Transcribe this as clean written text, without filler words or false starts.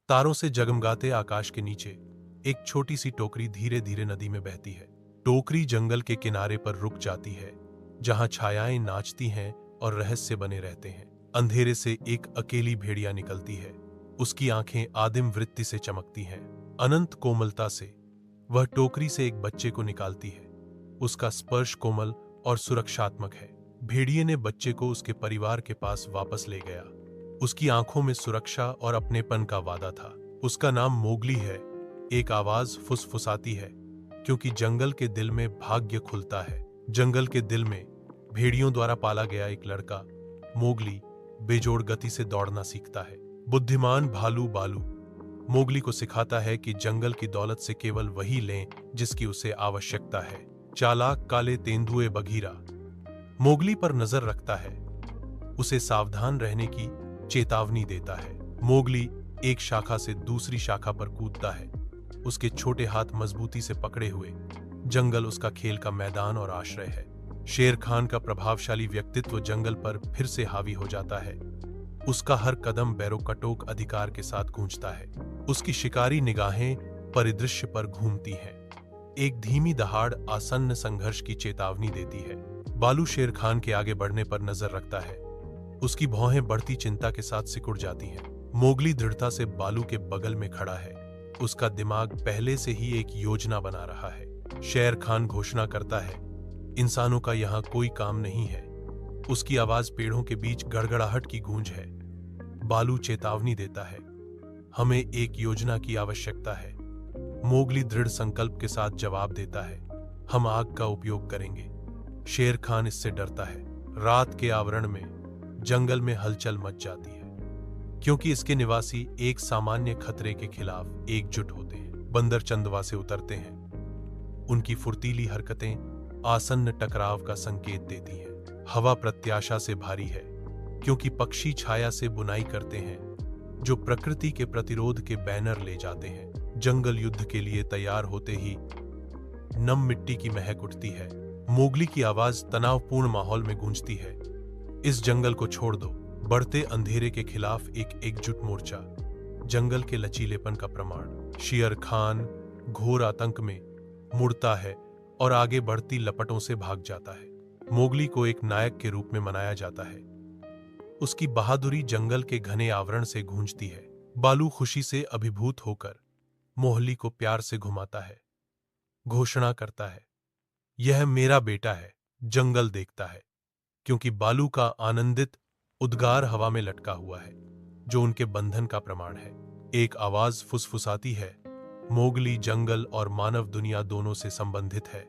तारों से जगमगाते आकाश के नीचे एक छोटी सी टोकरी धीरे धीरे नदी में बहती है। टोकरी जंगल के किनारे पर रुक जाती है, जहां छायाएं नाचती हैं और रहस्य बने रहते हैं। अंधेरे से एक अकेली भेड़िया निकलती है। उसकी आंखें आदिम वृत्ति से चमकती हैं। अनंत कोमलता से वह टोकरी से एक बच्चे को निकालती है। उसका स्पर्श कोमल और सुरक्षात्मक है। भेड़िए ने बच्चे को उसके परिवार के पास वापस ले गया। उसकी आंखों में सुरक्षा और अपनेपन का वादा था। उसका नाम मोगली है। एक आवाज फुसफुसाती है, क्योंकि जंगल के दिल में भाग्य खुलता है। जंगल के दिल में भेड़ियों द्वारा पाला गया एक लड़का मोगली बेजोड़ गति से दौड़ना सीखता है। बुद्धिमान भालू बालू मोगली को सिखाता है कि जंगल की दौलत से केवल वही लें जिसकी उसे आवश्यकता है। चालाक काले तेंदुए बघीरा मोगली पर नजर रखता है, उसे सावधान रहने की चेतावनी देता है। मोगली एक शाखा से दूसरी शाखा पर कूदता है, उसके छोटे हाथ मजबूती से पकड़े हुए। जंगल उसका खेल का मैदान और आश्रय है। शेर खान का प्रभावशाली व्यक्तित्व जंगल पर फिर से हावी हो जाता है। उसका हर कदम बैरोकटोक अधिकार के साथ गूंजता है। उसकी शिकारी निगाहें परिदृश्य पर घूमती हैं। एक धीमी दहाड़ आसन्न संघर्ष की चेतावनी देती है। बालू शेर खान के आगे बढ़ने पर नजर रखता है। उसकी भौहें बढ़ती चिंता के साथ सिकुड़ जाती हैं। मोगली दृढ़ता से बालू के बगल में खड़ा है। उसका दिमाग पहले से ही एक योजना बना रहा है। शेर खान घोषणा करता है, इंसानों का यहाँ कोई काम नहीं है। उसकी आवाज पेड़ों के बीच गड़गड़ाहट की गूंज है। बालू चेतावनी देता है, हमें एक योजना की आवश्यकता है। मोगली दृढ़ संकल्प के साथ जवाब देता है, हम आग का उपयोग करेंगे। शेर खान इससे डरता है। रात के आवरण में जंगल में हलचल मच जाती है, क्योंकि इसके निवासी एक सामान्य खतरे के खिलाफ एकजुट होते हैं। बंदर चंदवा से उतरते हैं। उनकी फुर्तीली हरकतें आसन्न टकराव का संकेत देती हैं। हवा प्रत्याशा से भारी है, क्योंकि पक्षी छाया से बुनाई करते हैं, जो प्रकृति के प्रतिरोध के बैनर ले जाते हैं। जंगल युद्ध के लिए तैयार होते ही नम मिट्टी की महक उठती है। मोगली की आवाज तनावपूर्ण माहौल में गूंजती है, इस जंगल को छोड़ दो। बढ़ते अंधेरे के खिलाफ एक एकजुट मोर्चा, जंगल के लचीलेपन का प्रमाण। शेर खान घोर आतंक में मुड़ता है और आगे बढ़ती लपटों से भाग जाता है। मोगली को एक नायक के रूप में मनाया जाता है। उसकी बहादुरी जंगल के घने आवरण से गूंजती है। बालू खुशी से अभिभूत होकर मोहली को प्यार से घुमाता है, घोषणा करता है, यह मेरा बेटा है। जंगल देखता है, क्योंकि बालू का आनंदित उद्गार हवा में लटका हुआ है, जो उनके बंधन का प्रमाण है। एक आवाज फुसफुसाती है, मोगली जंगल और मानव दुनिया दोनों से संबंधित है।